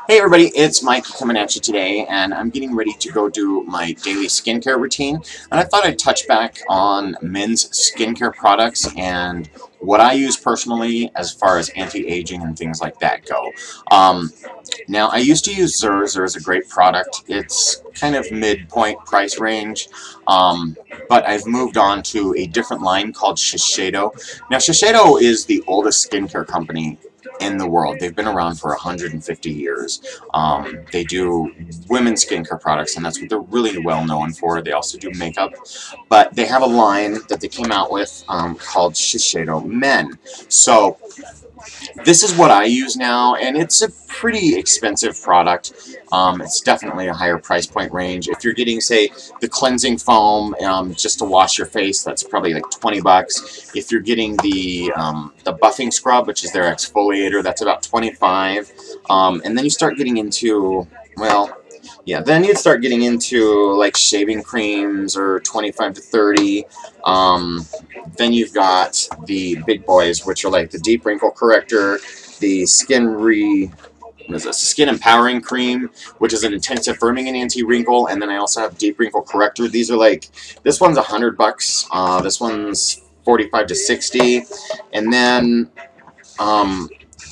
Hey everybody, it's Mike coming at you today, and I'm getting ready to go do my daily skincare routine. And I thought I'd touch back on men's skincare products and what I use personally as far as anti-aging and things like that go. Now, I used to use Zur. Zur is a great product. It's kind of midpoint price range, but I've moved on to a different line called Shiseido. Now, Shiseido is the oldest skincare company in the world. They've been around for 150 years. They do women's skincare products, and that's what they're really well known for. They also do makeup, but they have a line that they came out with called Shiseido Men. So this is what I use now, and it's a pretty expensive product. It's definitely a higher price point range. If you're getting, say, the cleansing foam just to wash your face, that's probably like 20 bucks. If you're getting the buffing scrub, which is their exfoliator, that's about 25. And then you start getting into, well, yeah, then you'd start getting into like shaving creams or 25 to 30. Then you've got the big boys, which are like the deep wrinkle corrector, the skin empowering cream, which is an intensive firming and anti-wrinkle, and then I also have deep wrinkle corrector. These are like, this one's 100 bucks, this one's 45 to 60, and then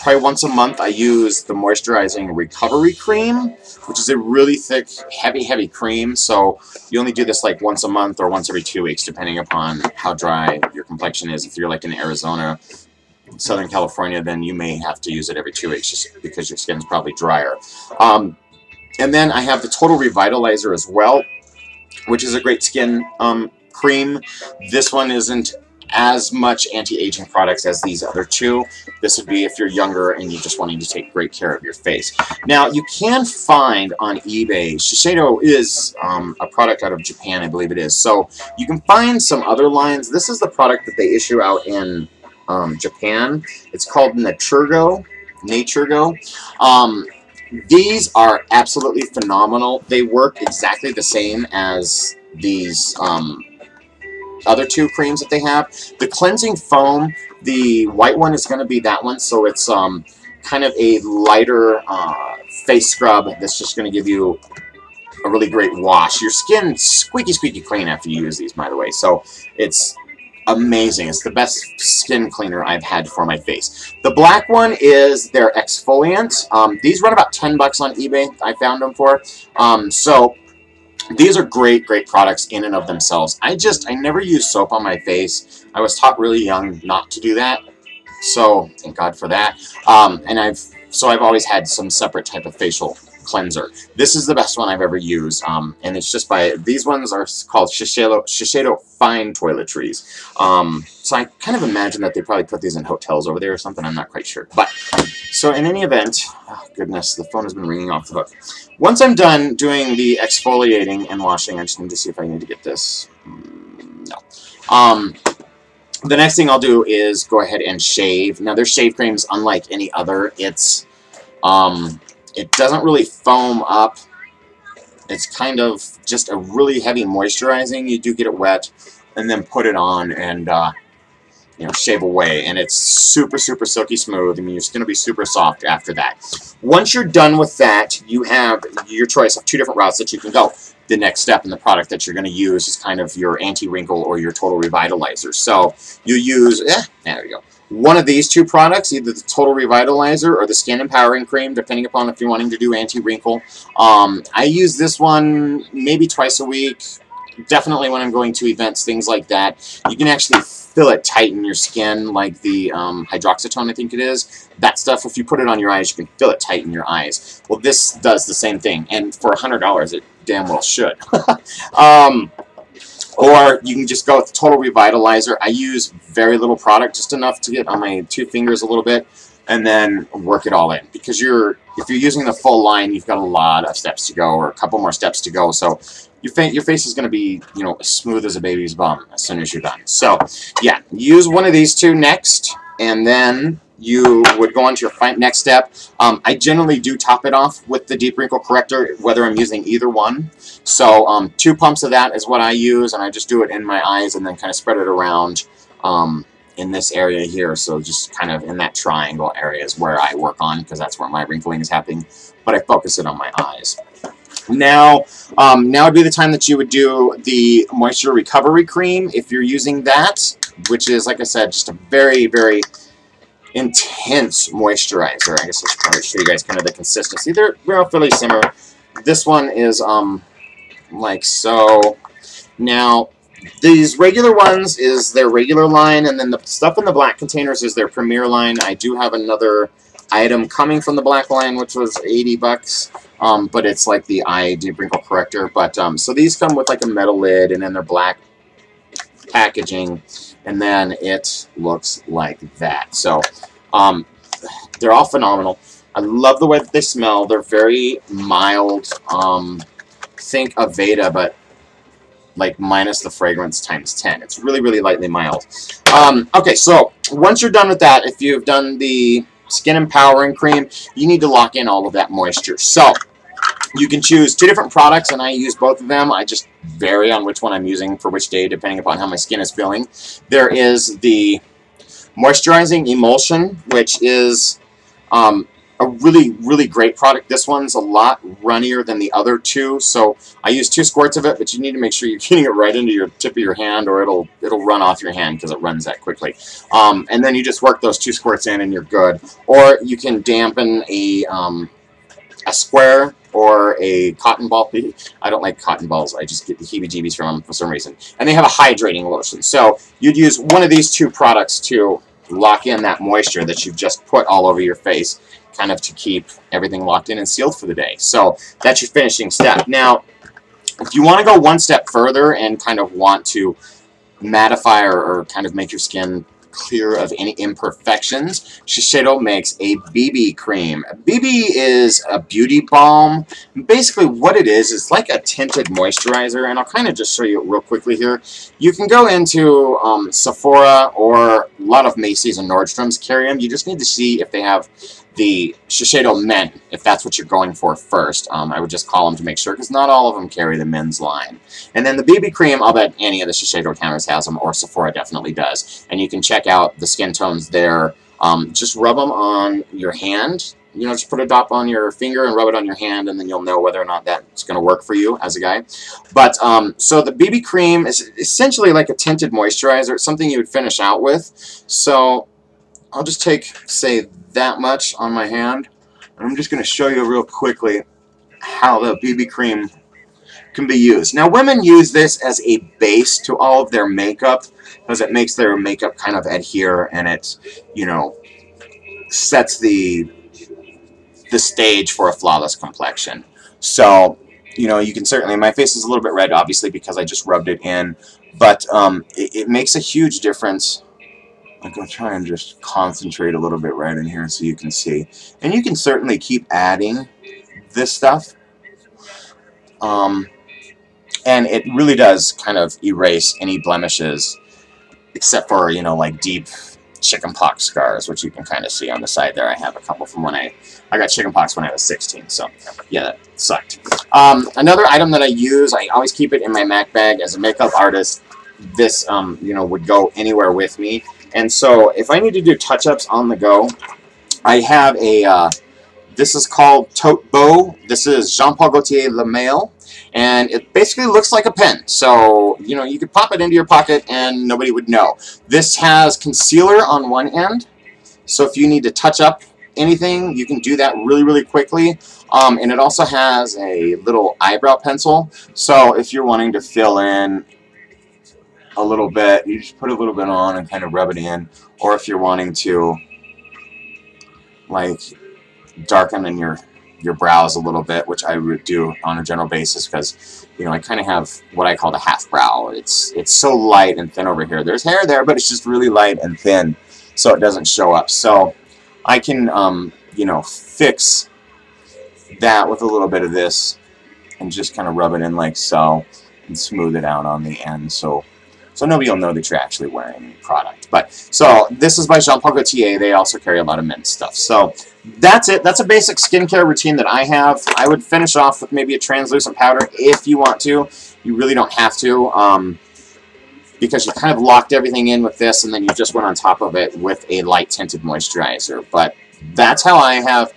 probably once a month I use the moisturizing recovery cream, which is a really thick, heavy cream. So you only do this like once a month or once every 2 weeks, depending upon how dry your complexion is. If you're like in Arizona, Southern California, then you may have to use it every 2 weeks just because your skin's probably drier. And then I have the Total Revitalizer as well, which is a great skin cream. This one isn't as much anti-aging products as these other two. This would be if you're younger and you're just wanting to take great care of your face. Now, you can find on eBay, Shiseido is a product out of Japan, I believe it is. So you can find some other lines. This is the product that they issue out in Japan. It's called Naturgo. These are absolutely phenomenal. They work exactly the same as these other two creams that they have. The cleansing foam, the white one is going to be that one, so it's kind of a lighter face scrub that's just going to give you a really great wash. Your skin's squeaky clean after you use these, by the way, so it's amazing. It's the best skin cleaner I've had for my face. The black one is their exfoliant. These run about 10 bucks on eBay, I found them for. So these are great products in and of themselves. I never use soap on my face. I was taught really young not to do that, so thank God for that. And I've always had some separate type of facial cleanser. This is the best one I've ever used, and it's just by, these ones are called Shiseido Fine Toiletries. So I kind of imagine that they probably put these in hotels over there or something. I'm not quite sure. But so in any event, oh goodness, the phone has been ringing off the hook. Once I'm done doing the exfoliating and washing, I just need to see if I need to get this. No. The next thing I'll do is go ahead and shave. Now, their shave cream's unlike any other. It's it doesn't really foam up. It's kind of just a really heavy moisturizing. You do get it wet, and then put it on and you know, shave away, and it's super silky smooth. I mean, it's going to be super soft after that. Once you're done with that, you have your choice of two different routes that you can go. The next step in the product that you're going to use is kind of your anti-wrinkle or your Total Revitalizer. So you use, there we go, one of these two products, either the Total Revitalizer or the Skin Empowering Cream, depending upon if you're wanting to do anti-wrinkle. I use this one maybe twice a week, definitely when I'm going to events, things like that. You can actually feel it tighten your skin, like the hydroxytone, I think it is. That stuff, if you put it on your eyes, you can feel it tighten your eyes. Well, this does the same thing, and for $100, it damn well should. Or you can just go with the Total Revitalizer. I use very little product, just enough to get on my 2 fingers a little bit, and then work it all in. Because if you're using the full line, you've got a lot of steps to go, or a couple more steps to go. So your face is going to be, you know, as smooth as a baby's bum as soon as you're done. So yeah, use one of these two next, and then you would go on to your next step. I generally do top it off with the Deep Wrinkle Corrector, whether I'm using either one. So 2 pumps of that is what I use, and I just do it in my eyes and then kind of spread it around in this area here, so just kind of in that triangle area is where I work on, because that's where my wrinkling is happening, but I focus it on my eyes. Now, now would be the time that you would do the moisture recovery cream if you're using that, which is, like I said, just a very, very intense moisturizer. I guess I should probably show you guys kind of the consistency. They're fairly similar. This one is like so. Now, these regular ones is their regular line, and then the stuff in the black containers is their premier line. I do have another item coming from the black line, which was 80 bucks. But it's like the eye deep wrinkle corrector. But so these come with like a metal lid, and then they're black packaging, and then it looks like that. So they're all phenomenal. I love the way that they smell. They're very mild. Think Aveda, but like minus the fragrance times 10. It's really, really lightly mild. Okay, so once you're done with that, if you've done the skin empowering cream, you need to lock in all of that moisture. So you can choose 2 different products, and I use both of them. I just vary on which one I'm using for which day, depending upon how my skin is feeling. There is the moisturizing emulsion, which is a really, really great product. This one's a lot runnier than the other 2, so I use 2 squirts of it, but you need to make sure you're getting it right into your tip of your hand, or it'll run off your hand because it runs that quickly. And then you just work those 2 squirts in, and you're good. Or you can dampen a square or a cotton ball. I don't like cotton balls. I just get the heebie-jeebies from them for some reason. And they have a hydrating lotion. So you'd use one of these 2 products to lock in that moisture that you've just put all over your face, kind of to keep everything locked in and sealed for the day. So that's your finishing step. Now, if you want to go one step further and kind of want to mattify or kind of make your skin clear of any imperfections, Shiseido makes a BB cream. BB is a beauty balm. Basically what it is like a tinted moisturizer, and I'll kind of just show you real quickly here. You can go into Sephora, or a lot of Macy's and Nordstrom's carry them. You just need to see if they have the Shiseido Men, if that's what you're going for first. I would just call them to make sure, because not all of them carry the men's line. And then the BB cream, I'll bet any of the Shiseido counters has them, or Sephora definitely does. And you can check out the skin tones there. Just rub them on your hand. You know, just put a dot on your finger and rub it on your hand, and then you'll know whether or not that's going to work for you as a guy. But so the BB cream is essentially like a tinted moisturizer. It's something you would finish out with. So I'll just take, say, that much on my hand, and I'm just going to show you real quickly how the BB cream can be used. Now, women use this as a base to all of their makeup, because it makes their makeup kind of adhere, and it, you know, sets the stage for a flawless complexion. So, you know, you can certainly, my face is a little bit red, obviously, because I just rubbed it in, but it makes a huge difference. I'm going to try and just concentrate a little bit right in here so you can see. And you can certainly keep adding this stuff. And it really does kind of erase any blemishes, except for, you know, like deep chickenpox scars, which you can kind of see on the side there. I have a couple from when I got chickenpox when I was 16, so yeah, that sucked. Another item that I use, I always keep it in my Mac bag as a makeup artist. This, you know, would go anywhere with me. And so if I need to do touch-ups on the go, I have a, this is called Tote Bow. This is Jean Paul Gaultier Le Mail, and it basically looks like a pen. So, you know, you could pop it into your pocket and nobody would know. This has concealer on one end, so if you need to touch up anything, you can do that really, really quickly. And it also has a little eyebrow pencil, so if you're wanting to fill in a little bit, you just put a little bit on and kind of rub it in. Or if you're wanting to, like, darken in your brows a little bit, which I would do on a general basis, because, you know, I kind of have what I call the half brow. It's so light and thin over here. There's hair there, but it's just really light and thin, so it doesn't show up. So I can, you know, fix that with a little bit of this and just kind of rub it in like so and smooth it out on the end, so nobody will know that you're actually wearing the product. But so this is by Jean Paul Gaultier. They also carry a lot of men's stuff. So that's it. That's a basic skincare routine that I have. I would finish off with maybe a translucent powder if you want to. You really don't have to. because you kind of locked everything in with this, and then you just went on top of it with a light tinted moisturizer. But that's how I have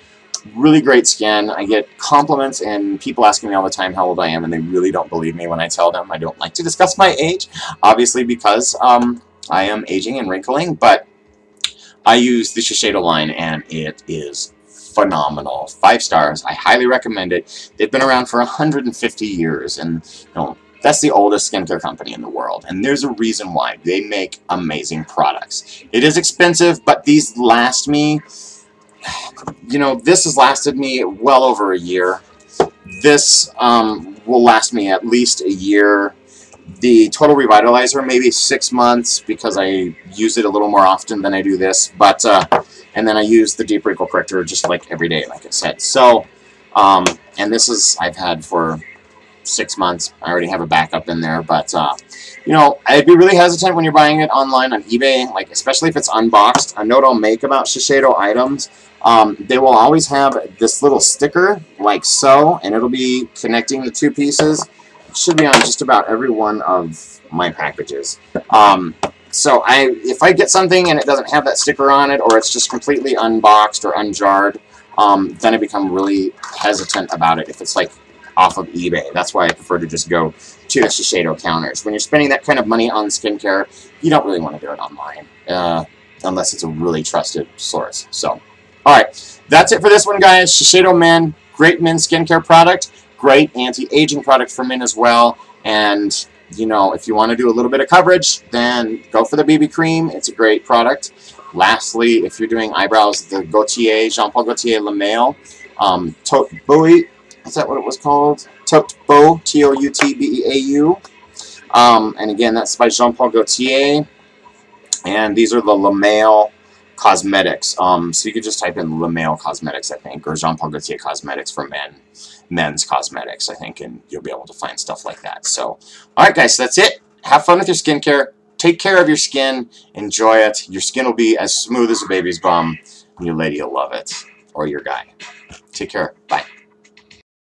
really great skin. I get compliments and people asking me all the time how old I am, and they really don't believe me when I tell them. I don't like to discuss my age, obviously, because I am aging and wrinkling, but I use the Shiseido line, and it is phenomenal. 5 stars. I highly recommend it. They've been around for 150 years, and you know, that's the oldest skincare company in the world, and there's a reason why. They make amazing products. It is expensive, but these last me, you know, this has lasted me well over a year. This will last me at least a year. The Total Revitalizer, maybe 6 months, because I use it a little more often than I do this. But and then I use the Deep Wrinkle Corrector just like every day, like I said. So, and this is I've had for 6 months. I already have a backup in there, but you know, I'd be really hesitant when you're buying it online on eBay, like especially if it's unboxed. A note I'll make about Shiseido items: they will always have this little sticker like so, and it'll be connecting the 2 pieces. Should be on just about every one of my packages. So if I get something and it doesn't have that sticker on it, or it's just completely unboxed or unjarred, then I become really hesitant about it if it's like off of eBay. That's why I prefer to just go to the Shiseido counters. When you're spending that kind of money on skincare, you don't really want to do it online, unless it's a really trusted source. So, alright, that's it for this one, guys. Shiseido Men, great men's skincare product. Great anti-aging product for men as well. And, you know, if you want to do a little bit of coverage, then go for the BB cream. It's a great product. Lastly, if you're doing eyebrows, the Gaultier, Jean Paul Gaultier Le Male, Tote Bowie, is that what it was called? Tote Beau, T-O-U-T-B-E-A-U. And again, that's by Jean Paul Gaultier. And these are the Le Male Cosmetics. So you could just type in Le Male Cosmetics, I think, or Jean Paul Gaultier Cosmetics for men's cosmetics, I think, and you'll be able to find stuff like that. So, alright guys, so that's it. Have fun with your skincare. Take care of your skin. Enjoy it. Your skin will be as smooth as a baby's bum, and your lady will love it. Or your guy. Take care. Bye.